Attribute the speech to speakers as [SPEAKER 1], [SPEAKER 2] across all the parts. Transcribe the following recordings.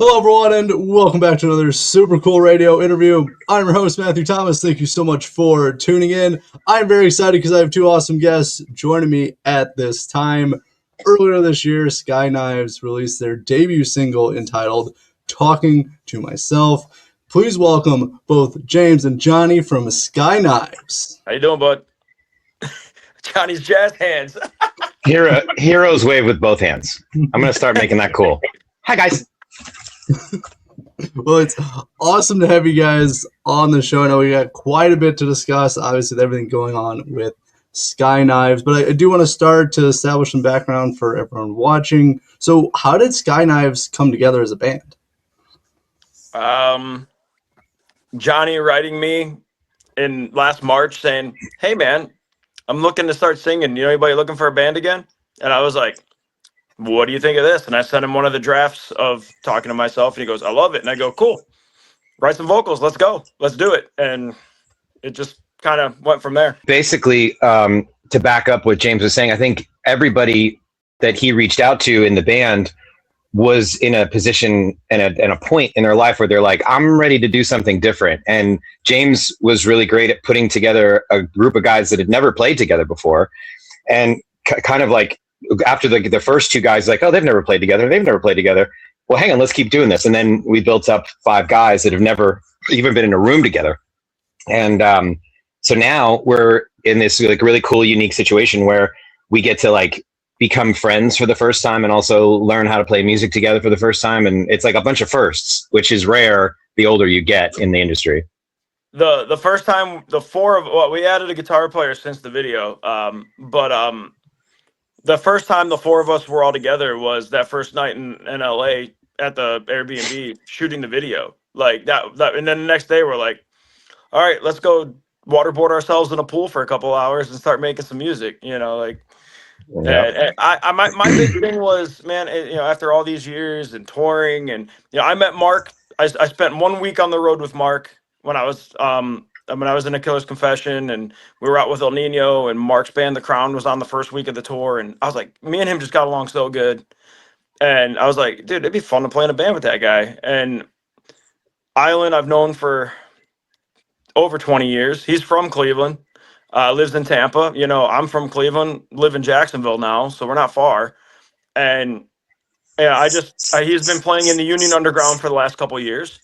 [SPEAKER 1] Hello, everyone, and welcome back to another super cool radio interview. I'm your host, Matthew Thomas. Thank you so much for tuning in. I'm very excited because I have two awesome guests joining me at this time. Earlier this year, Skyknives released their debut single entitled Talking to Myself. Please welcome both James and Jonny from Skyknives.
[SPEAKER 2] How you doing, bud? Johnny's jazz hands.
[SPEAKER 3] Heroes wave with both hands. I'm going to start making that cool. Hi, guys.
[SPEAKER 1] Well, it's awesome to have you guys on the show. I know we got quite a bit to discuss, obviously, with everything going on with Skyknives, but I do want to start to establish some background for everyone watching. So how did Skyknives come together as a band?
[SPEAKER 2] Johnny writing me in last March saying, "Hey, man, I'm looking to start singing. You know anybody looking for a band again?" And I was like, "What do you think of this?" And I sent him one of the drafts of Talking to Myself, and he goes, "I love it." And I go, "Cool, write some vocals. Let's go. Let's do it." And it just kind of went from there.
[SPEAKER 3] Basically, to back up what James was saying, I think everybody that he reached out to in the band was in a position and a point in their life where they're like, I'm ready to do something different. And James was really great at putting together a group of guys that had never played together before. And kind of like, after the first two guys, like, oh, they've never played together. Well, hang on, let's keep doing this. And then we built up five guys that have never even been in a room together. And so now we're in this like really cool, unique situation where we get to like become friends for the first time and also learn how to play music together for the first time. And it's like a bunch of firsts, which is rare the older you get in the industry.
[SPEAKER 2] The first time, we added a guitar player since the video, but the first time the four of us were all together was that first night in LA at the Airbnb shooting the video. Like that, and then the next day we're like, all right, let's go waterboard ourselves in a pool for a couple hours and start making some music, you know, like. Yeah. And my big thing was, man, after all these years and touring, and I met Mark. I spent 1 week on the road with Mark when I was in A Killer's Confession, and we were out with El Nino, and Mark's band The Crown was on the first week of the tour, and I was like, me and him just got along so good, and I was like, dude, it'd be fun to play in a band with that guy. And Island I've known for over 20 years. He's from Cleveland. Lives in Tampa. I'm from Cleveland, live in Jacksonville now, so we're not far. And yeah, he's been playing in the Union Underground for the last couple of years.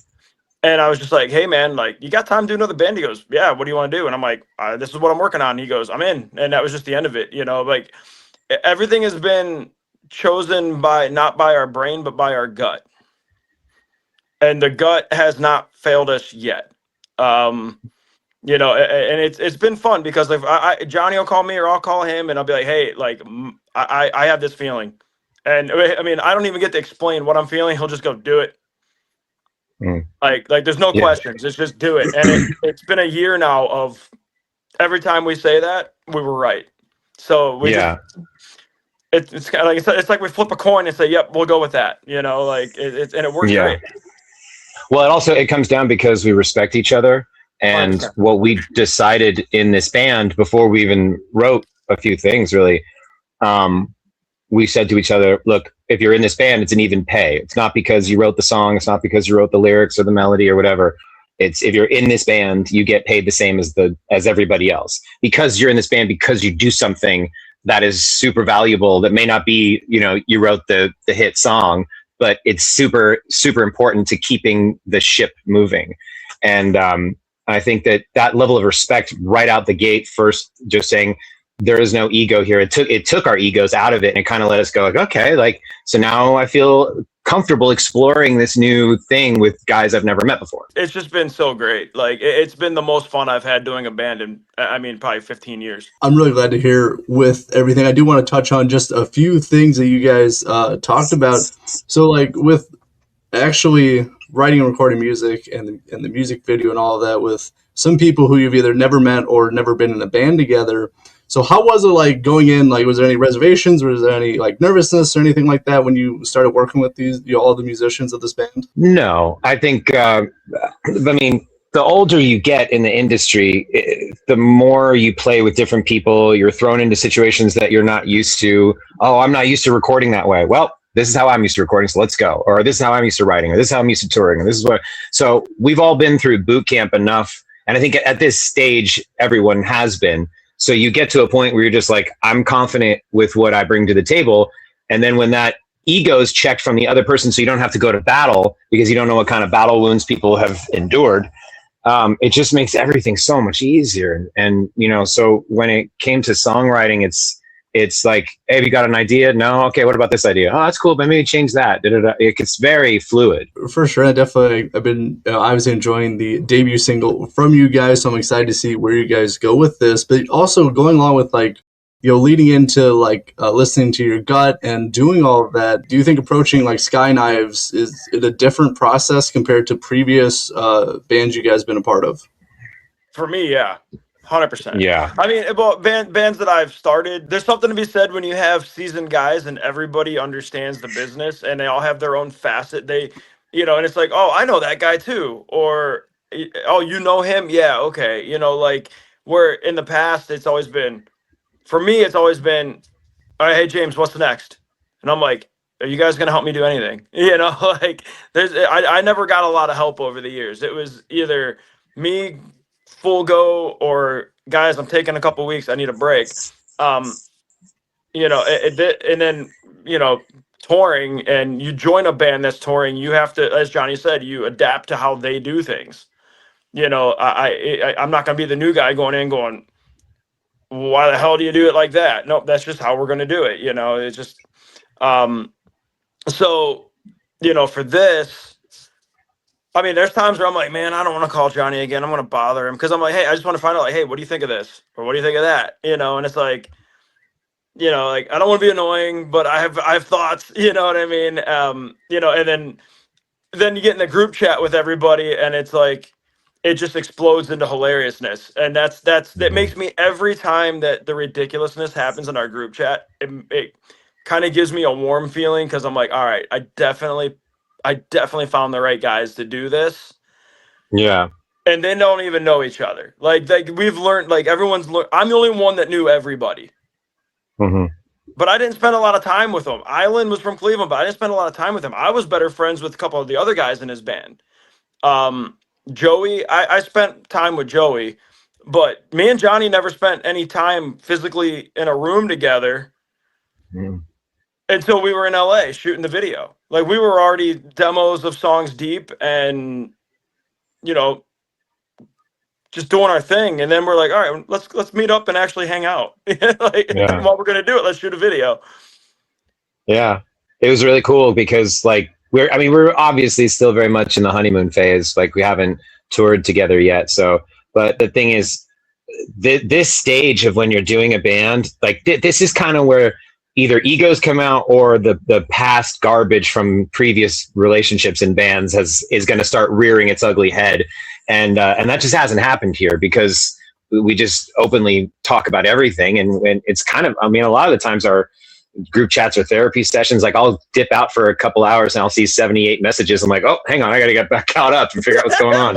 [SPEAKER 2] And I was just like, hey man, like, you got time to do another band? He goes, yeah, what do you want to do? And I'm like, this is what I'm working on. He goes, I'm in. And that was just the end of it. Like everything has been chosen not by our brain, but by our gut. And the gut has not failed us yet. And it's been fun because if Johnny will call me or I'll call him and I'll be like, hey, like I have this feeling. And I mean, I don't even get to explain what I'm feeling. He'll just go do it. Like there's no questions. It's just do it. And it's been a year now of every time we say that, we were right. So it's kind of like, it's like we flip a coin and say, yep, we'll go with that. And it works great.
[SPEAKER 3] Well, it comes down because we respect each other. And 100%. What we decided in this band before we even wrote a few things, really, we said to each other, look, if you're in this band, it's an even pay. It's not because you wrote the song. It's not because you wrote the lyrics or the melody or whatever. It's if you're in this band, you get paid the same as everybody else because you're in this band, because you do something that is super valuable. That may not be, you wrote the hit song, but it's super, super important to keeping the ship moving. And, I think that level of respect right out the gate, first, just saying there is no ego here. It took our egos out of it, and it kind of let us go like, okay, like, so now I feel comfortable exploring this new thing with guys I've never met before.
[SPEAKER 2] It's just been so great. Like it's been the most fun I've had doing a band in, probably 15 years.
[SPEAKER 1] I'm really glad to hear with everything. I do want to touch on just a few things that you guys talked about. So like with actually writing and recording music and the music video and all of that with some people who you've either never met or never been in a band together. So how was it like going in? Like, was there any reservations? Was there any like nervousness or anything like that when you started working with all the musicians of this band?
[SPEAKER 3] No, I think, the older you get in the industry, the more you play with different people. You're thrown into situations that you're not used to. Oh, I'm not used to recording that way. Well, this is how I'm used to recording, so let's go. Or this is how I'm used to writing, or this is how I'm used to touring, or this is what. So we've all been through boot camp enough. And I think at this stage, everyone has been. So you get to a point where you're just like, I'm confident with what I bring to the table. And then when that ego is checked from the other person, so you don't have to go to battle because you don't know what kind of battle wounds people have endured, it just makes everything so much easier. And you know, so when it came to songwriting, it's like, hey, have you got an idea? No? Okay, what about this idea? Oh, that's cool, but maybe change that. It's very fluid.
[SPEAKER 1] For sure. I've been obviously enjoying the debut single from you guys, so I'm excited to see where you guys go with this. But also going along with like, you know, leading into like listening to your gut and doing all of that, do you think approaching like Sky Knives is it a different process compared to previous bands you guys been a part of?
[SPEAKER 2] For me, yeah. 100%.
[SPEAKER 3] Yeah.
[SPEAKER 2] I mean, well, bands that I've started, there's something to be said when you have seasoned guys and everybody understands the business and they all have their own facet. They, you know, and it's like, oh, I know that guy too. Or, oh, you know him? Yeah, okay. You know, like where in the past, it's always been, for me, it's always been, all right, hey, James, what's next? And I'm like, are you guys going to help me do anything? You know, like I never got a lot of help over the years. It was either me full go or guys, I'm taking a couple weeks, I need a break. You know, and then, you know, touring, and you join a band that's touring, you have to, as Jonny said, you adapt to how they do things. You know, I'm not going to be the new guy going in going, why the hell do you do it like that? Nope, that's just how we're going to do it. You know, it's just, so, you know, for this, I mean, there's times where I'm like, man, I don't want to call Jonny again. I'm going to bother him because I'm like, hey, I just want to find out, like, hey, what do you think of this? Or what do you think of that? You know, and it's like, you know, like, I don't want to be annoying, but I have thoughts, you know what I mean? You know, and then you get in the group chat with everybody and it's like, it just explodes into hilariousness. And that makes me, every time that the ridiculousness happens in our group chat, it kind of gives me a warm feeling because I'm like, all right, I definitely found the right guys to do this.
[SPEAKER 3] Yeah.
[SPEAKER 2] And they don't even know each other. Like we've learned, like everyone's learned. I'm the only one that knew everybody.
[SPEAKER 3] Mm-hmm.
[SPEAKER 2] But I didn't spend a lot of time with him. Island was from Cleveland, but I didn't spend a lot of time with him. I was better friends with a couple of the other guys in his band. Joey, I spent time with Joey, but me and Jonny never spent any time physically in a room together. Until we were in LA shooting the video. Like we were already demos of songs deep and, you know, just doing our thing. And then we're like, all right, let's meet up and actually hang out. Like, yeah. While we're going to do it, let's shoot a video.
[SPEAKER 3] Yeah. It was really cool because like, we're obviously still very much in the honeymoon phase. Like we haven't toured together yet. So, but the thing is this stage of when you're doing a band, like this is kind of where either egos come out or the past garbage from previous relationships in bands is going to start rearing its ugly head. And that just hasn't happened here because we just openly talk about everything. And it's kind of, I mean, a lot of the times our group chats or therapy sessions, like I'll dip out for a couple hours and I'll see 78 messages. I'm like, oh, hang on, I got to get back caught up and figure out what's going on.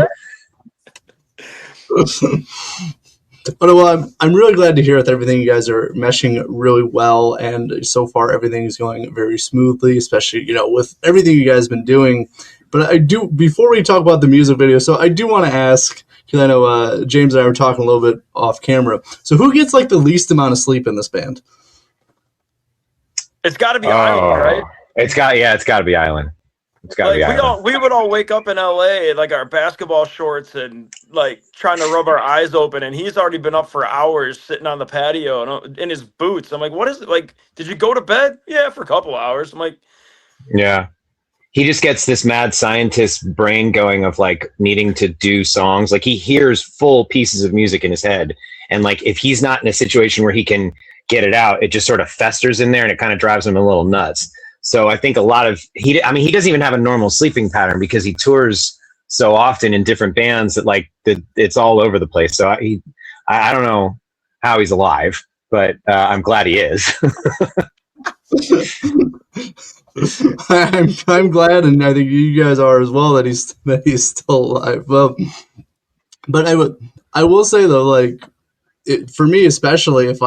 [SPEAKER 1] But well, I'm really glad to hear that everything you guys are meshing really well, and so far everything is going very smoothly, especially, you know, with everything you guys have been doing. But I do, before we talk about the music video, so I do want to ask, because I know James and I were talking a little bit off camera. So who gets like the least amount of sleep in this band?
[SPEAKER 2] It's got to be Island, right?
[SPEAKER 3] It's got to be Island. It's got to be Island.
[SPEAKER 2] We would all wake up in LA like our basketball shorts and like trying to rub our eyes open, and he's already been up for hours sitting on the patio and in his boots. I'm like, what is it? Like, did you go to bed? Yeah, for a couple hours. I'm like,
[SPEAKER 3] yeah. He just gets this mad scientist brain going of like needing to do songs. Like he hears full pieces of music in his head. And like, if he's not in a situation where he can get it out, it just sort of festers in there and it kind of drives him a little nuts. So I think a lot of, he doesn't even have a normal sleeping pattern because he tours so often in different bands that like it's all over the place. So I don't know how he's alive, but I'm glad he is.
[SPEAKER 1] I'm glad, and I think you guys are as well, that he's still alive. Well, but I will say though, like for me especially, if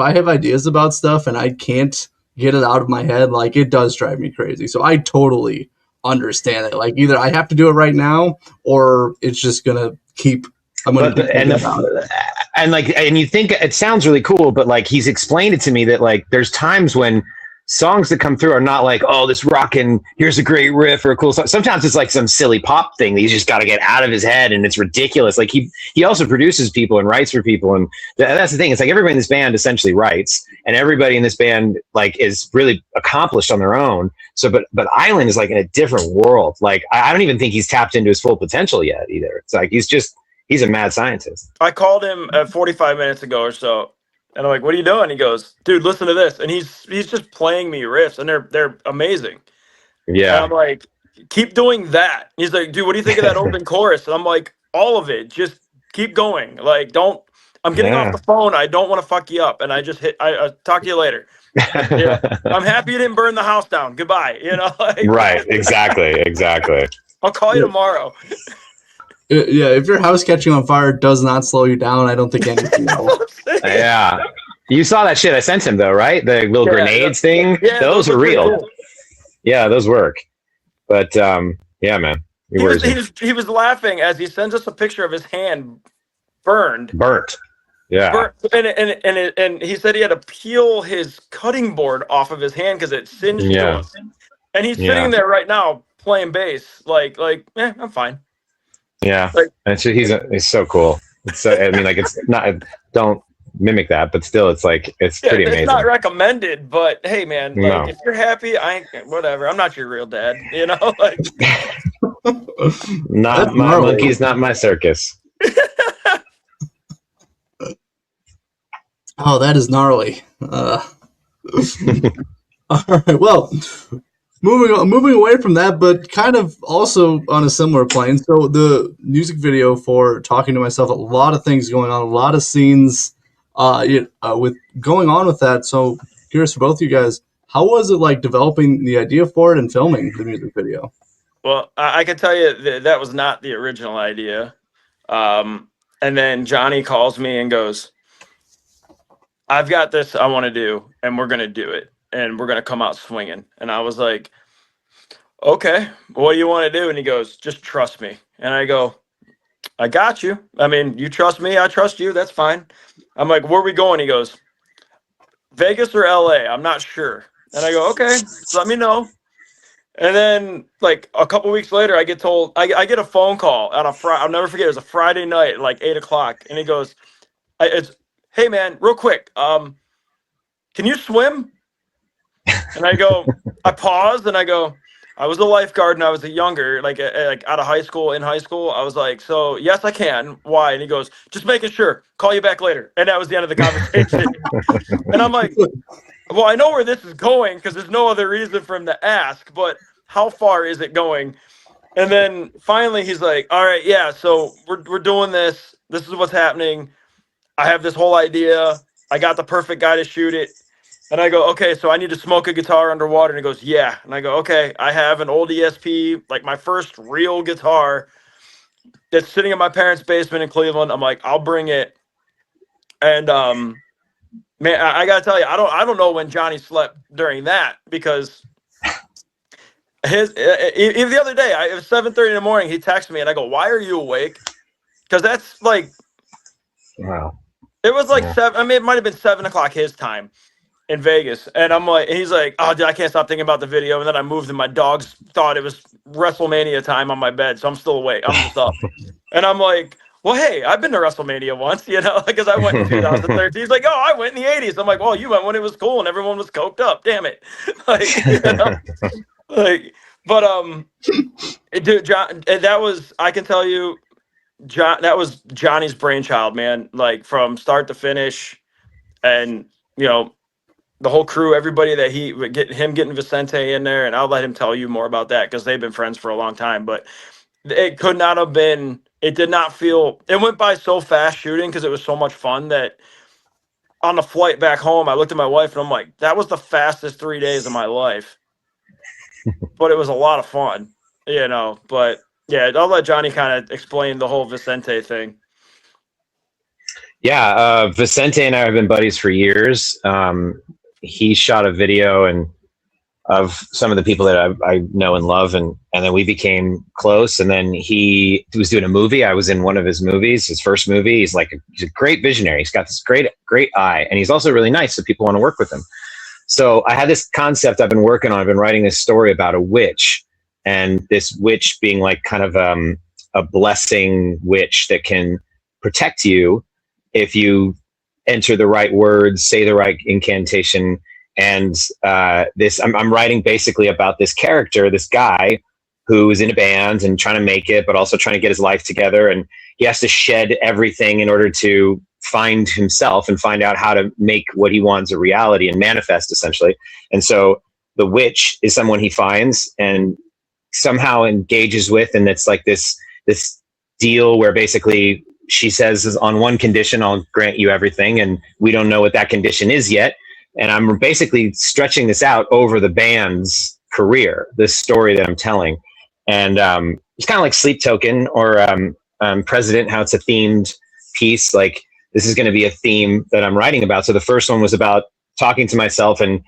[SPEAKER 1] I have ideas about stuff and I can't get it out of my head, like it does drive me crazy. So I totally understand it. Like either I have to do it right now, or it's just gonna keep. I'm gonna be thinking about it.
[SPEAKER 3] And you think it sounds really cool, but like he's explained it to me that like there's times when songs that come through are not like, oh, this rockin', here's a great riff or a cool song. Sometimes it's like some silly pop thing that he's just got to get out of his head, and it's ridiculous. Like he also produces people and writes for people, and that's the thing. It's like everybody in this band essentially writes, and everybody in this band like is really accomplished on their own. So, but Island is like in a different world. Like I don't even think he's tapped into his full potential yet either. It's like he's a mad scientist.
[SPEAKER 2] I called him 45 minutes ago or so, and I'm like, "What are you doing?" He goes, "Dude, listen to this." And he's just playing me riffs, and they're amazing.
[SPEAKER 3] Yeah.
[SPEAKER 2] And I'm like, "Keep doing that." He's like, "Dude, what do you think of that open chorus?" And I'm like, "All of it. Just keep going. Like, don't. I'm getting off the phone. I don't want to fuck you up." And I just hit. I talk to you later. Yeah. I'm happy you didn't burn the house down. Goodbye. You know. Like,
[SPEAKER 3] right. Exactly.
[SPEAKER 2] I'll call you tomorrow.
[SPEAKER 1] Yeah, if your house catching on fire does not slow you down, I don't think anything will.
[SPEAKER 3] Yeah. You saw that shit I sent him though, right? The little grenades thing.
[SPEAKER 2] Yeah,
[SPEAKER 3] those are real.
[SPEAKER 2] Cool.
[SPEAKER 3] Yeah, those work. But yeah, man.
[SPEAKER 2] He was laughing as he sends us a picture of his hand burnt. Yeah. And he said he had to peel his cutting board off of his hand because it singed him. And he's sitting there right now playing bass, like, I'm fine.
[SPEAKER 3] Yeah, and he's so cool. It's so, I mean, like it's not. Don't mimic that, but still, it's like it's pretty amazing.
[SPEAKER 2] It's not recommended, but hey, man, like if you're happy, whatever. I'm not your real dad, you know. Like,
[SPEAKER 3] not my monkeys, not my circus.
[SPEAKER 1] Oh, that is gnarly. All right, well. Moving away from that, but kind of also on a similar plane. So the music video for Talking to Myself, a lot of things going on, a lot of scenes with going on with that. So curious for both of you guys, how was it like developing the idea for it and filming the music video?
[SPEAKER 2] Well, I can tell you that was not the original idea. And then Johnny calls me and goes, "I've got this I want to do, and we're going to do it. And we're going to come out swinging." And I was like, "Okay, what do you want to do?" And he goes, "Just trust me." And I go, "I got you. I mean, you trust me, I trust you. That's fine." I'm like, "Where are we going?" He goes, "Vegas or LA? I'm not sure." And I go, "Okay, let me know." And then like a couple weeks later, I get told, I get a phone call on a Friday. I'll never forget. It was a Friday night, like 8:00. And he goes, "Hey man, real quick. Can you swim?" And I go, I pause and I go, "I was a lifeguard and I was younger, like out of high school, in high school." I was like, "So yes, I can. Why?" And he goes, "Just making sure. Call you back later." And that was the end of the conversation. And I'm like, well, I know where this is going because there's no other reason for him to ask, but how far is it going? And then finally he's like, "All right, yeah, so we're doing this. This is what's happening. I have this whole idea. I got the perfect guy to shoot it." And I go, "Okay, so I need to smoke a guitar underwater." And he goes, "Yeah." And I go, "Okay, I have an old ESP, like my first real guitar that's sitting in my parents' basement in Cleveland." I'm like, "I'll bring it." And man, I gotta tell you, I don't know when Johnny slept during that because even the other day, it was 7:30 in the morning. He texted me and I go, "Why are you awake?" Because that's like,
[SPEAKER 3] wow.
[SPEAKER 2] It was like 7. I mean, it might have been 7:00 his time in Vegas, and I'm like, and he's like, "Oh, dude, I can't stop thinking about the video." And then I moved, and my dogs thought it was WrestleMania time on my bed, so I'm still awake. I'm just up, and I'm like, "Well, hey, I've been to WrestleMania once, you know, because I went in 2013." He's like, "Oh, I went in the '80s." I'm like, "Well, you went when it was cool and everyone was coked up. Damn it!" Like, you know? Like, but dude, John, that was, I can tell you, John, that was Johnny's brainchild, man. Like from start to finish, and you know, the whole crew, everybody that he would get, him getting Vicente in there, and I'll let him tell you more about that because they've been friends for a long time. But it could not have been. It did not feel. It went by so fast shooting because it was so much fun that on the flight back home, I looked at my wife and I'm like, that was the fastest 3 days of my life. But it was a lot of fun, you know. But yeah, I'll let Johnny kind of explain the whole Vicente thing.
[SPEAKER 3] Yeah, Vicente and I have been buddies for years. he shot a video and of some of the people that I know and love, and then we became close. And then he was doing a movie. I was in one of his movies, his first movie. He's a great visionary. He's got this great eye, and he's also really nice, so people want to work with him. So I had this concept I've been working on. I've been writing this story about a witch, and this witch being like kind of a blessing witch that can protect you if you enter the right words, say the right incantation. And I'm writing basically about this character, this guy who is in a band and trying to make it, but also trying to get his life together. And he has to shed everything in order to find himself and find out how to make what he wants a reality and manifest, essentially. And so the witch is someone he finds and somehow engages with, and it's like this deal where basically she says, on one condition, I'll grant you everything. And we don't know what that condition is yet. And I'm basically stretching this out over the band's career, this story that I'm telling. And it's kind of like Sleep Token or President, how it's a themed piece. Like, this is going to be a theme that I'm writing about. So the first one was about talking to myself and,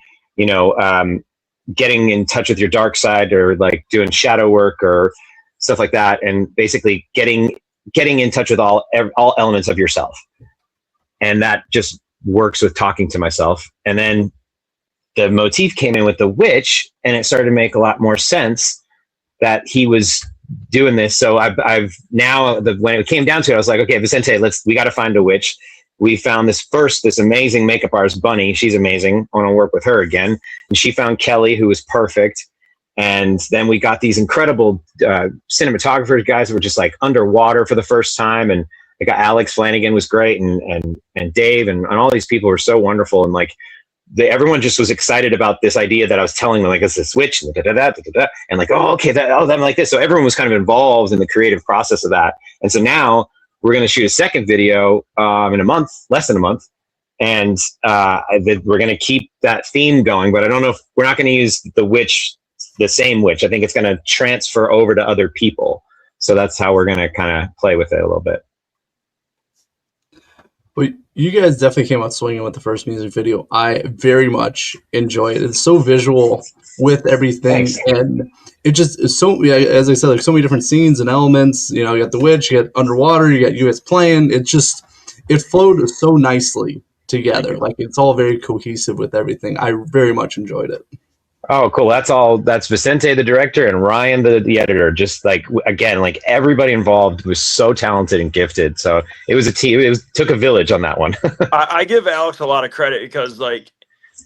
[SPEAKER 3] getting in touch with your dark side, or like doing shadow work or stuff like that. And basically getting in touch with all elements of yourself. And that just works with talking to myself. And then the motif came in with the witch, and it started to make a lot more sense that he was doing this. So I've now, when it came down to it, I was like, okay, Vicente, we got to find a witch. We found this amazing makeup artist, Bunny. She's amazing. I want to work with her again. And she found Kelly, who was perfect. And then we got these incredible cinematographers, guys who were just like underwater for the first time. And I got Alex Flanagan was great, and Dave and all these people were so wonderful. And like everyone just was excited about this idea that I was telling them, like, it's a switch and and like, oh, okay, I'm like this. So everyone was kind of involved in the creative process of that. And so now we're going to shoot a second video in a month, less than a month. And we're going to keep that theme going, but I don't know if we're not going to use the same witch. I think it's going to transfer over to other people. So that's how we're going to kind of play with it a little bit.
[SPEAKER 1] Well, you guys definitely came out swinging with the first music video. I very much enjoy it. It's so visual with everything. Thanks. And it just is so, as I said, there's so many different scenes and elements. You got the witch, you got underwater, you got you guys playing. It flowed so nicely together. Like, it's all very cohesive with everything. I very much enjoyed it.
[SPEAKER 3] Oh, cool. That's Vicente, the director, and Ryan, the editor. Just like, again, like everybody involved was so talented and gifted. So it was a team. It took a village on that one.
[SPEAKER 2] I give Alex a lot of credit because, like,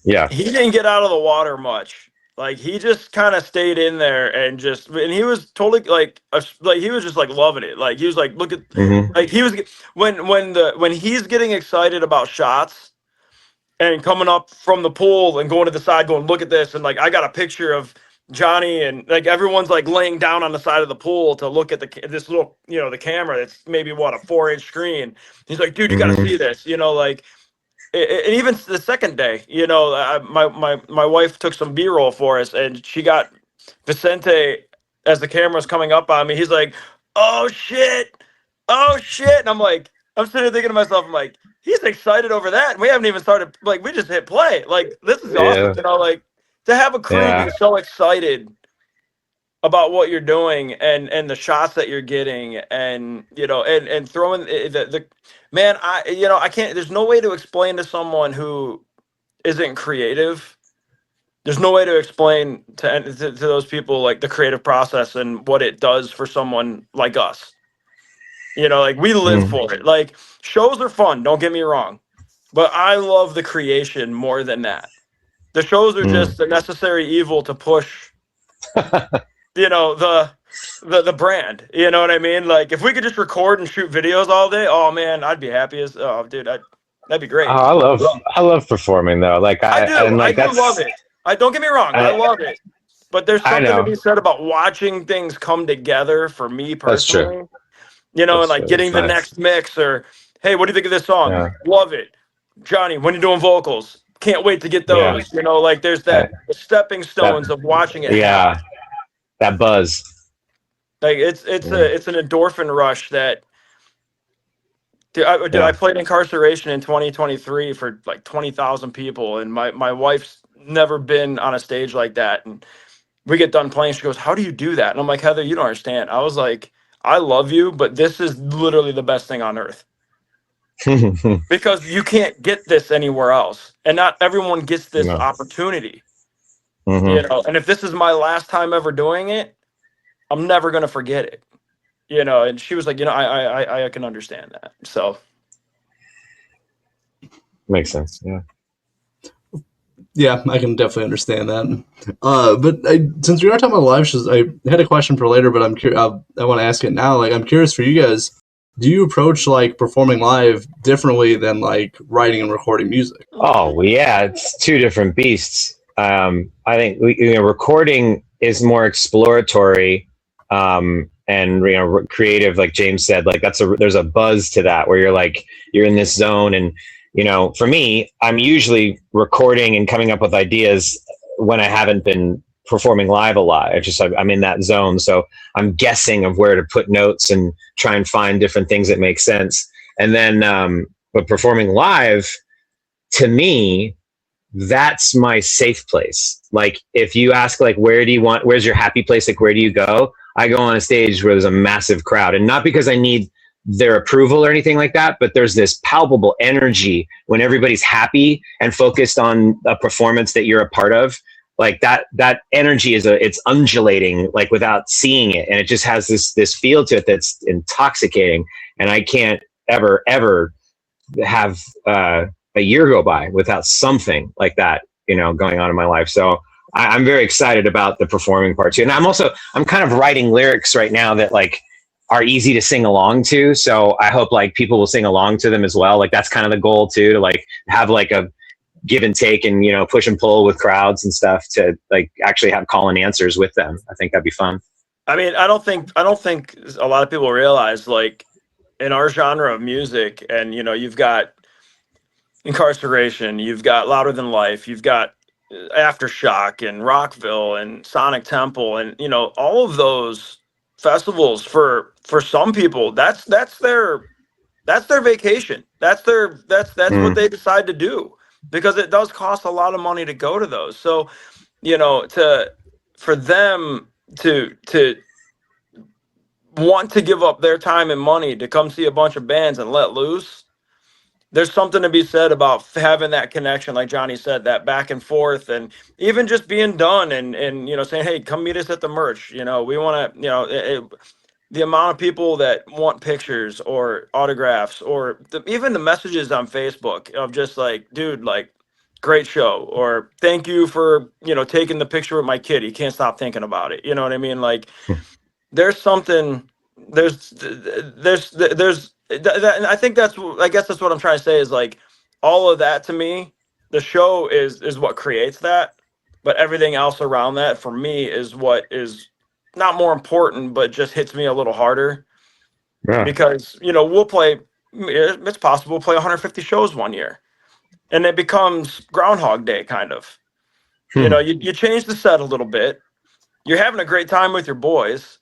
[SPEAKER 2] he didn't get out of the water much. Like, he just kind of stayed in there and he was totally like he was just like loving it. Like, he was like, look at, like, he was when he's getting excited about shots and coming up from the pool and going to the side, going, look at this. And like, I got a picture of Johnny, and like everyone's like laying down on the side of the pool to look at this little, the camera that's maybe a 4-inch screen. He's like, dude, you got to see this, like, and even the second day, my wife took some B-roll for us, and she got Vicente as the camera's coming up on me. He's like, oh shit. And I'm sitting there thinking to myself, I'm like, he's excited over that, and we haven't even started. Like, we just hit play. Like, this is awesome. Like, to have a crew be so excited about what you're doing and the shots that you're getting, and and throwing the man. I can't. There's no way to explain to someone who isn't creative. There's no way to explain to those people like the creative process and what it does for someone like us. Like, we live for it. Like, shows are fun, don't get me wrong, but I love the creation more than that. The shows are just the necessary evil to push, the brand. You know what I mean? Like, if we could just record and shoot videos all day, oh man, I'd be happy as dude. That'd be great.
[SPEAKER 3] Oh, I love performing though. Like, I do
[SPEAKER 2] love it. Don't get me wrong, I love it. But there's something to be said about watching things come together for me personally.
[SPEAKER 3] That's true.
[SPEAKER 2] And like getting the next mix, or, hey, what do you think of this song? Yeah. Love it. Johnny, when you're doing vocals, can't wait to get those. Like, there's the stepping stones of watching it.
[SPEAKER 3] Yeah. Happen. That buzz.
[SPEAKER 2] Like, it's an endorphin rush that Dude,
[SPEAKER 3] Yeah.
[SPEAKER 2] I played Incarceration in 2023 for like 20,000 people, and my wife's never been on a stage like that. And we get done playing, she goes, "How do you do that?" And I'm like, "Heather, you don't understand." I was like, "I love you, but this is literally the best thing on earth because you can't get this anywhere else, and not everyone gets this
[SPEAKER 3] No.
[SPEAKER 2] opportunity."
[SPEAKER 3] Mhm.
[SPEAKER 2] And if this is my last time ever doing it, I'm never gonna forget it. And she was like, I can understand that. So
[SPEAKER 3] Makes sense. Yeah.
[SPEAKER 1] Yeah, I can definitely understand that. But since we are talking about live shows, I had a question for later, but I'm curious. I want to ask it now. Like, I'm curious for you guys. Do you approach like performing live differently than like writing and recording music?
[SPEAKER 3] Oh, well, yeah, it's two different beasts. I think recording is more exploratory, and creative. Like James said, like there's a buzz to that where you're in this zone, and for me, I'm usually recording and coming up with ideas when I haven't been performing live a lot. I'm in that zone, so I'm guessing of where to put notes and try and find different things that make sense. And then, but performing live, to me, that's my safe place. Like if you ask like where's your happy place, like where do you go, I go on a stage where there's a massive crowd, and not because I need their approval or anything like that, but there's this palpable energy when everybody's happy and focused on a performance that you're a part of. Like that energy it's undulating, like without seeing it, and it just has this feel to it that's intoxicating, and I can't ever have a year go by without something like that, going on in my life. So I'm very excited about the performing part too. And I'm kind of writing lyrics right now that like are easy to sing along to. So I hope like people will sing along to them as well. Like that's kind of the goal too, to like have like a give and take and, push and pull with crowds and stuff to like actually have call and answers with them. I think that'd be fun.
[SPEAKER 2] I mean, I don't think a lot of people realize, like, in our genre of music, and you've got Incarceration, you've got Louder Than Life, you've got Aftershock and Rockville and Sonic Temple, and all of those festivals for some people, that's their vacation. That's what they decide to do, because it does cost a lot of money to go to those. So for them to want to give up their time and money to come see a bunch of bands and let loose, there's something to be said about having that connection, like Johnny said, that back and forth, and even just being done and saying, "Hey, come meet us at the merch." We want to, the amount of people that want pictures or autographs, or even the messages on Facebook of just like, "Dude, like, great show," or "Thank you for taking the picture with my kid. He can't stop thinking about it." You know what I mean? Like, there's something. And I think I guess that's what I'm trying to say, is like, all of that to me, the show is what creates that, but everything else around that for me is what is not more important, but just hits me a little harder.
[SPEAKER 3] Yeah.
[SPEAKER 2] Because it's possible we'll play 150 shows one year, and it becomes Groundhog Day kind of. You change the set a little bit, you're having a great time with your boys,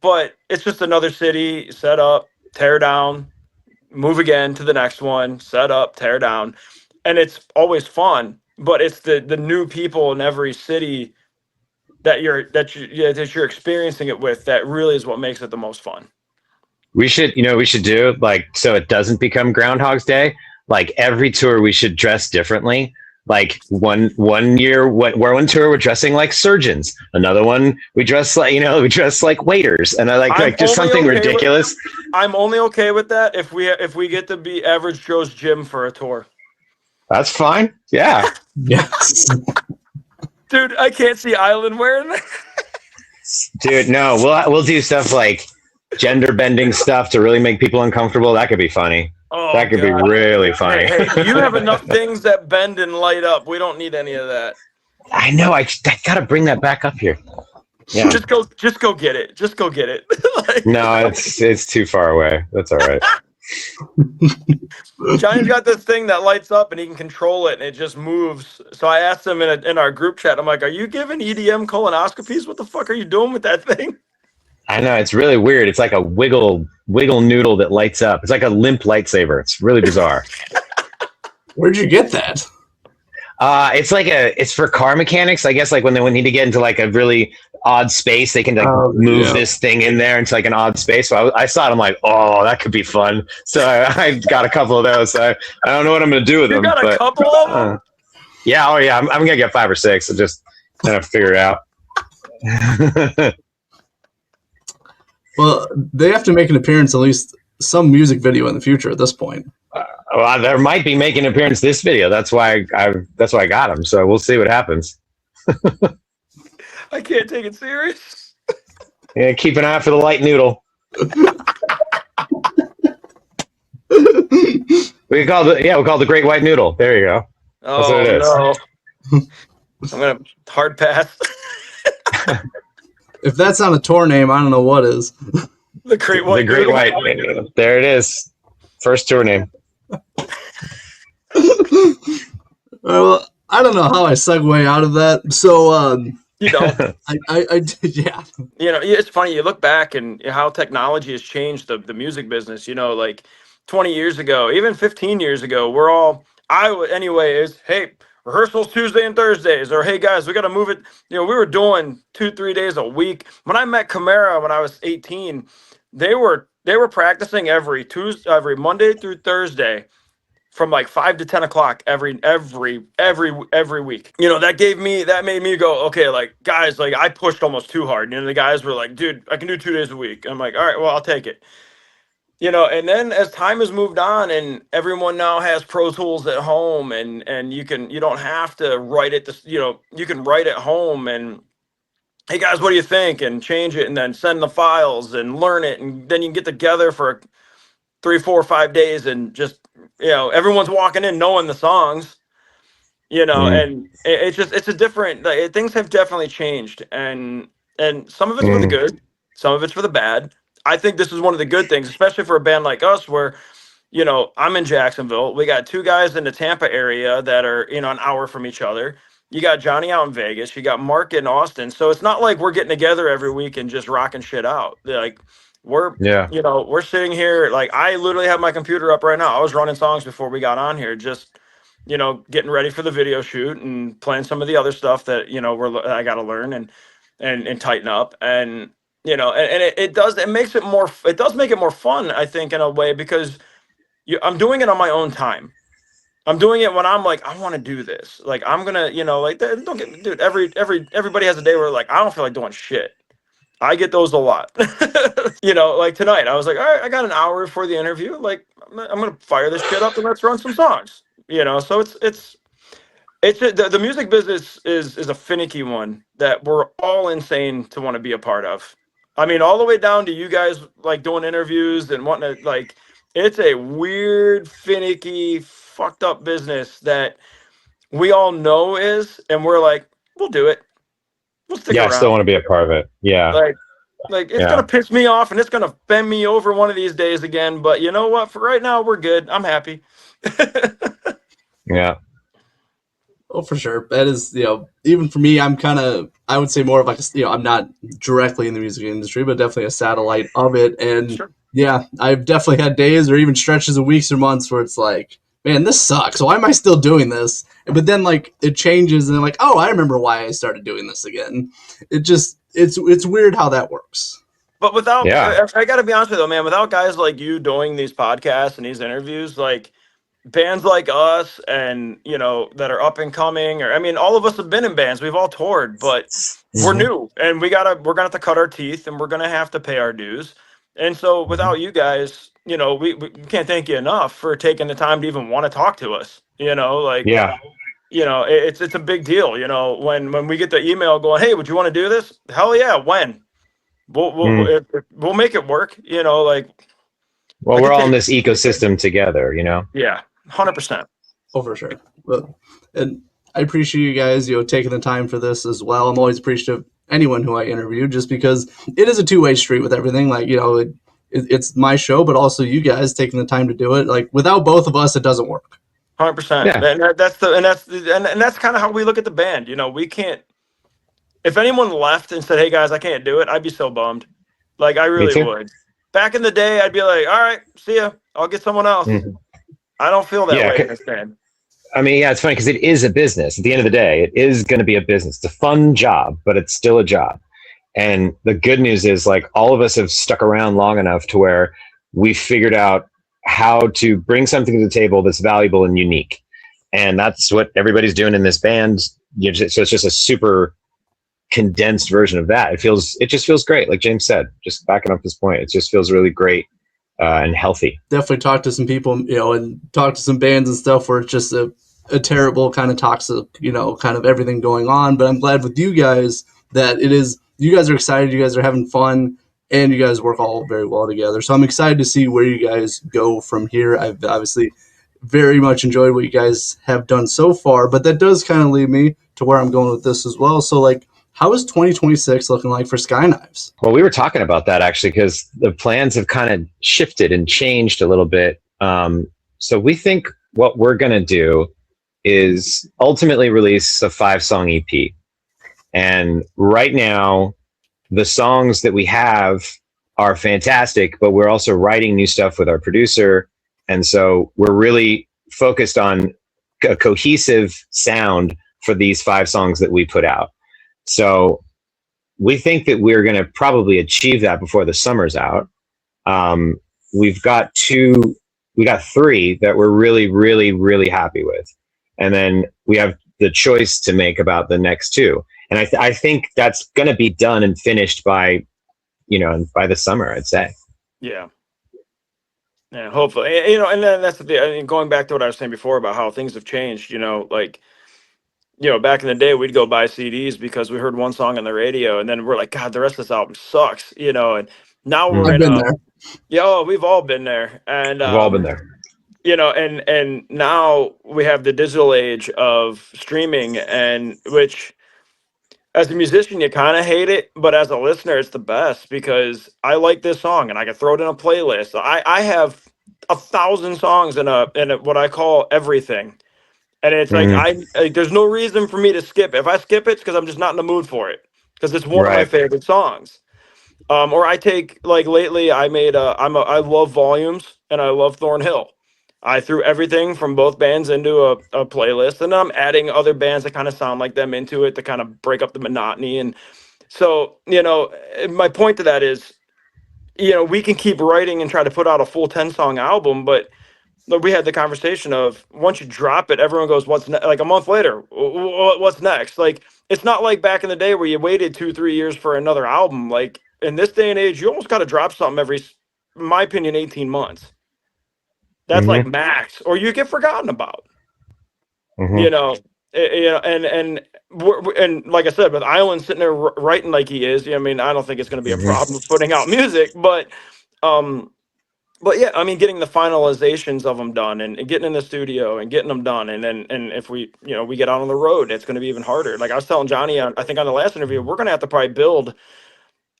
[SPEAKER 2] but it's just another city, set up, tear down, move again to the next one, set up, tear down. And it's always fun, but it's the new people in every city that you're experiencing it with that really is what makes it the most fun.
[SPEAKER 3] We should do, like, so it doesn't become Groundhog's Day. Like every tour we should dress differently. Like one year, one tour we're dressing like surgeons. Another one we dress like waiters, and I like just something ridiculous.
[SPEAKER 2] I'm only okay with that if we get to be Average Joe's Gym for a tour.
[SPEAKER 3] That's fine. Yeah.
[SPEAKER 1] Yes.
[SPEAKER 2] Dude, I can't see Island wearing that.
[SPEAKER 3] Dude, no, we'll do stuff like gender bending stuff to really make people uncomfortable. That could be funny.
[SPEAKER 2] Oh,
[SPEAKER 3] that could be really funny.
[SPEAKER 2] Hey, you have enough things that bend and light up. We don't need any of that.
[SPEAKER 3] I know. I gotta bring that back up here. Yeah.
[SPEAKER 2] Just go get it. Just go get it.
[SPEAKER 3] No, it's too far away. That's all right.
[SPEAKER 2] Johnny's got this thing that lights up and he can control it and it just moves. So I asked him in our group chat, I'm like, "Are you giving EDM colonoscopies? What the fuck are you doing with that thing?"
[SPEAKER 3] I know, it's really weird. It's like a wiggle noodle that lights up. It's like a limp lightsaber. It's really bizarre.
[SPEAKER 1] Where'd you get that?
[SPEAKER 3] It's for car mechanics, I guess. Like when they need to get into like a really odd space, they can like move this thing in there into like an odd space. So I saw it. I'm like, oh, that could be fun. So I got a couple of those. So I don't know what I'm going to do with them.
[SPEAKER 2] You got a couple of them?
[SPEAKER 3] Yeah. Oh yeah. I'm going to get 5 or 6 and just kind of figure it out.
[SPEAKER 1] Well, they have to make an appearance, at least some music video in the future at this point.
[SPEAKER 3] Well, there might be making an appearance this video. That's why I got them. So we'll see what happens.
[SPEAKER 2] I can't take it serious.
[SPEAKER 3] Yeah, keep an eye out for the light noodle. we call the Great White Noodle. There you go. That's what it is.
[SPEAKER 2] No. I'm gonna hard pass.
[SPEAKER 1] If that's not a tour name, I don't know what is.
[SPEAKER 2] The Great White.
[SPEAKER 3] The Great White. There it is. First tour name.
[SPEAKER 1] Well, I don't know how I segue out of that. So,
[SPEAKER 2] you don't.
[SPEAKER 1] I did, yeah.
[SPEAKER 2] You know, it's funny. You look back and how technology has changed the music business. You know, like 20 years ago, even 15 years ago, is, hey, rehearsals Tuesday and Thursdays, or hey guys, we got to move it. You know, we were doing 2-3 days a week. When I met Camara when I was 18, they were practicing every Monday through Thursday from like 5 to 10 o'clock every week. You know, that made me go, okay, like guys, like I pushed almost too hard. You know, the guys were like, dude, I can do 2 days a week. I'm like, all right, well, I'll take it. You know, and then as time has moved on and everyone now has Pro Tools at home and you don't have to write it, you can write at home and, hey guys, what do you think? And change it and then send the files and learn it. And then you can get together for 3, 4, 5 days and just, you know, everyone's walking in knowing the songs, you know, and it's a different, like, things have definitely changed. And some of it's for the good, some of it's for the bad. I think this is one of the good things, especially for a band like us where, you know, I'm in Jacksonville. We got 2 guys in the Tampa area that are, you know, an hour from each other. You got Johnny out in Vegas. You got Mark in Austin. So it's not like we're getting together every week and just rocking shit out. Like you know, we're sitting here. Like I literally have my computer up right now. I was running songs before we got on here, just, you know, getting ready for the video shoot and playing some of the other stuff that, you know, I got to learn and tighten up. And, you know, and it does make it more fun, I think, in a way, because I'm doing it on my own time. I'm doing it when I'm like, I want to do this. Like, I'm going to, you know, like, don't get, dude, everybody has a day where like, I don't feel like doing shit. I get those a lot. You know, like tonight, I was like, all right, I got an hour before the interview. Like, I'm going to fire this shit up and let's run some songs, you know? So the music business is a finicky one that we're all insane to want to be a part of. I mean, all the way down to you guys like doing interviews and wanting to, like, it's a weird, finicky, fucked up business that we all know and we're like, we'll do it. We'll stick around.
[SPEAKER 3] I still want to be a part of it. Yeah.
[SPEAKER 2] Like it's going to piss me off and it's going to bend me over one of these days again. But you know what? For right now, we're good. I'm happy.
[SPEAKER 3] Yeah.
[SPEAKER 1] Oh, for sure. That is, you know, even for me, I'm kind of, I would say more of like, you know, I'm not directly in the music industry, but definitely a satellite of it. And
[SPEAKER 2] sure.
[SPEAKER 1] Yeah, I've definitely had days or even stretches of weeks or months where it's like, man, this sucks. Why am I still doing this? But then like it changes and I'm like, oh, I remember why I started doing this again. It just, it's weird how that works.
[SPEAKER 2] But without, I got to be honest with you, man, without guys like you doing these podcasts and these interviews, like, bands like us and, you know, that are up and coming, or I mean, all of us have been in bands, we've all toured, but we're new and we're gonna have to cut our teeth and we're gonna have to pay our dues. And so without you guys, you know, we can't thank you enough for taking the time to even want to talk to us, you know, like, you know, it's a big deal, you know, when we get the email going, hey, would you want to do this? Hell yeah. When we'll make it work, you know, like,
[SPEAKER 3] well, we're all in this ecosystem together, you know?
[SPEAKER 2] Yeah. 100%.
[SPEAKER 1] Oh, for sure. Well, and I appreciate you guys, you know, taking the time for this as well. I'm always appreciative of anyone who I interview, just because it is a two-way street with everything. Like, you know, it's my show, but also you guys taking the time to do it. Like, without both of us, it doesn't work.
[SPEAKER 2] 100%. Yeah. And that's kind of how we look at the band. You know, we can't. If anyone left and said, "Hey guys, I can't do it," I'd be so bummed. Like, I
[SPEAKER 3] Me
[SPEAKER 2] really
[SPEAKER 3] too.
[SPEAKER 2] would. Back in the day, I'd be like, all right, see ya. I'll get someone else.
[SPEAKER 3] Mhm.
[SPEAKER 2] I don't feel that
[SPEAKER 3] Yeah,
[SPEAKER 2] way in this band.
[SPEAKER 3] I mean, yeah, it's funny because it is a business. At the end of the day, it is going to be a business. It's a fun job, but it's still a job. And the good news is, like, all of us have stuck around long enough to where we've figured out how to bring something to the table that's valuable and unique. And that's what everybody's doing in this band. So it's just a super condensed version of that. It just feels great. Like James said, just backing up his point, it just feels really great and healthy.
[SPEAKER 1] Definitely talk to some people, and talk to some bands and stuff where it's just a terrible kind of toxic, kind of everything going on. But I'm glad with you guys that you guys are excited, you guys are having fun, and you guys work all very well together. So I'm excited to see where you guys go from here. I've obviously very much enjoyed what you guys have done so far, but that does kind of lead me to where I'm going with this as well. So, like, how is 2026 looking like for Skyknives?
[SPEAKER 3] Well, we were talking about that actually because the plans have kind of shifted and changed a little bit. So we think what we're going to do is ultimately release a 5-song EP. And right now, the songs that we have are fantastic, but we're also writing new stuff with our producer. And so we're really focused on a cohesive sound for these 5 songs that we put out. So we think that we're going to probably achieve that before the summer's out. We've got 3 that we're really, really, really happy with. And then we have the choice to make about the next 2. And I think that's going to be done and finished by the summer, I'd say.
[SPEAKER 2] Yeah. Yeah, hopefully. And then that's the thing. I mean, going back to what I was saying before about how things have changed, like, back in the day, we'd go buy CDs because we heard one song on the radio, and then we're like, God, the rest of this album sucks, and now we're
[SPEAKER 1] I've been there.
[SPEAKER 2] We've all been there. And,
[SPEAKER 3] We've all been there.
[SPEAKER 2] And now we have the digital age of streaming, and which, as a musician, you kind of hate it, but as a listener, it's the best because I like this song and I can throw it in a playlist. I have 1,000 songs in what I call everything. And it's like, there's no reason for me to skip. If I skip it, it's because I'm just not in the mood for it. Because it's one of my favorite songs. Or I take, like, lately I love Volumes and I love Thornhill. I threw everything from both bands into a playlist, and I'm adding other bands that kind of sound like them into it to kind of break up the monotony. And so, my point to that is, we can keep writing and try to put out a full 10-song album, but we had the conversation of once you drop it, everyone goes, what's like a month later, what's next? Like, it's not like back in the day where you waited 2-3 years for another album. Like, in this day and age, you almost got to drop something every, in my opinion, 18 months. That's like max, or you get forgotten about. And like I said, with Island sitting there writing like he is, I mean, I don't think it's going to be a problem putting out music, but yeah, I mean, getting the finalizations of them done and getting in the studio and getting them done. And then, if we get out on the road, it's going to be even harder. Like I was telling Johnny, I think on the last interview, we're going to have to probably build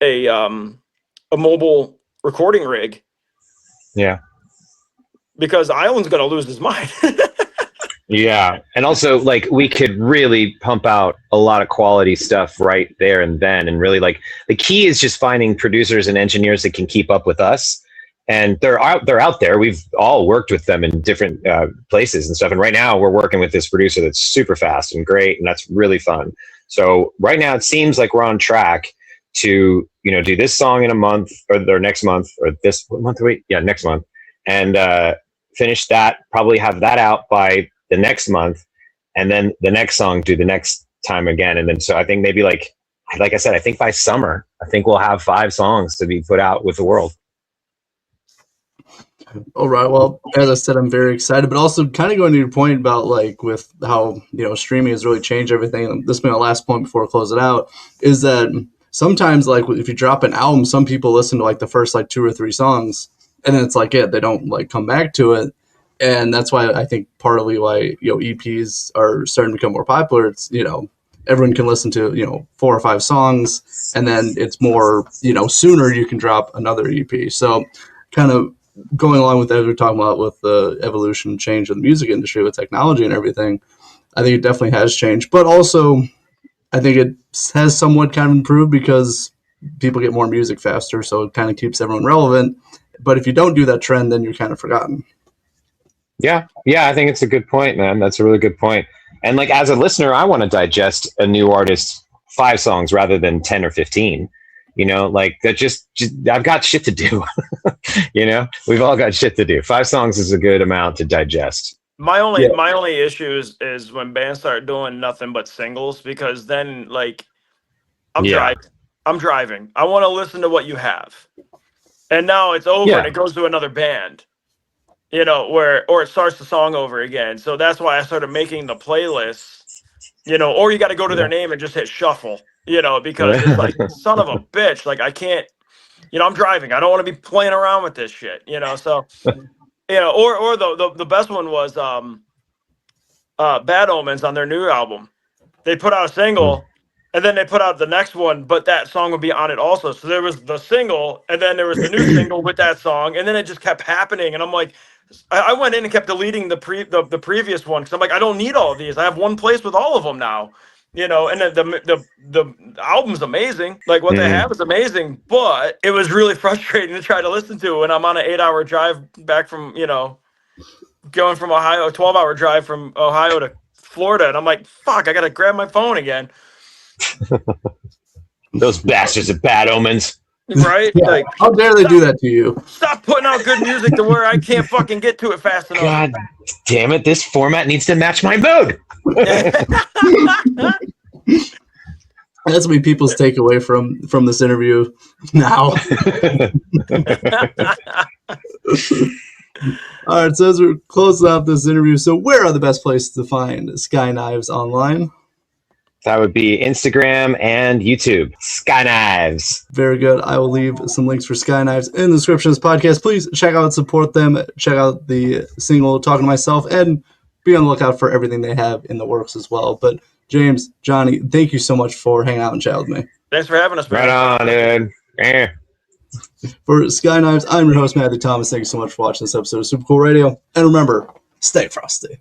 [SPEAKER 2] a mobile recording rig.
[SPEAKER 3] Yeah.
[SPEAKER 2] Because Island's going to lose his mind.
[SPEAKER 3] Yeah. And also, like, we could really pump out a lot of quality stuff right there and then. And really, like, the key is just finding producers and engineers that can keep up with us. And they're out there. We've all worked with them in different places and stuff. And right now we're working with this producer that's super fast and great. And that's really fun. So right now it seems like we're on track to, do this song in a month or next month or next month. And finish that, probably have that out by the next month. And then the next song do the next time again. And then, so I think maybe like I said, I think by summer, I think we'll have 5 songs to be put out with the world.
[SPEAKER 1] All right. Well, as I said, I'm very excited, but also kind of going to your point about, like, with how, streaming has really changed everything. And this will be my last point before I close it out, is that sometimes, like, if you drop an album, some people listen to, like, the first, like, 2 or 3 songs, and then it's like they don't, like, come back to it. And that's why I think partly why, EPs are starting to become more popular. It's, everyone can listen to, 4 or 5 songs, and then it's more, sooner you can drop another EP. So kind of going along with that, we're talking about with the evolution and change of the music industry with technology and everything, I think it definitely has changed. But also, I think it has somewhat kind of improved because people get more music faster, so it kind of keeps everyone relevant. But if you don't do that trend, then you're kind of forgotten.
[SPEAKER 3] Yeah, I think it's a good point, man. That's a really good point. And like as a listener, I want to digest a new artist 5 songs rather than 10 or 15. You know, like that just I've got shit to do. You know, we've all got shit to do. 5 songs is a good amount to digest.
[SPEAKER 2] My only issue is when bands start doing nothing but singles, because then like I'm driving. I want to listen to what you have. And now it's over and it goes to another band. You know, or it starts the song over again. So that's why I started making the playlists, you know, or you got to go to their name and just hit shuffle, you know, because it's like, son of a bitch. Like I can't, you know, I'm driving. I don't want to be playing around with this shit, you know? So, you know, or the best one was Bad Omens on their new album. They put out a single and then they put out the next one, but that song would be on it also. So there was the single and then there was the new single with that song. And then it just kept happening. And I'm like, I went in and kept deleting the previous one, because I'm like, I don't need all of these. I have one place with all of them now, you know. And the album's amazing, like what they have is amazing, but it was really frustrating to try to listen to when I'm on an 8-hour drive back from, you know, going from Ohio, a 12-hour drive from Ohio to Florida, and I'm like, fuck, I gotta grab my phone again.
[SPEAKER 3] Those bastards of Bad Omens.
[SPEAKER 2] Right?
[SPEAKER 1] Yeah.
[SPEAKER 2] Like,
[SPEAKER 1] how dare they do that to you?
[SPEAKER 2] Stop putting out good music to where I can't fucking get to it fast enough.
[SPEAKER 3] God damn it, this format needs to match my mood.
[SPEAKER 1] That's what people's takeaway from this interview now. All right, so as we're closing off this interview, so where are the best places to find Sky Knives online?
[SPEAKER 3] That would be Instagram and YouTube. Sky Knives.
[SPEAKER 1] Very good. I will leave some links for Sky Knives in the description of this podcast. Please check out and support them. Check out the single Talking to Myself and be on the lookout for everything they have in the works as well. But James, Jonny, thank you so much for hanging out and chatting with me.
[SPEAKER 2] Thanks for having us, man.
[SPEAKER 3] Right on, dude.
[SPEAKER 1] For Sky Knives, I'm your host, Matthew Thomas. Thank you so much for watching this episode of Super Cool Radio. And remember, stay frosty.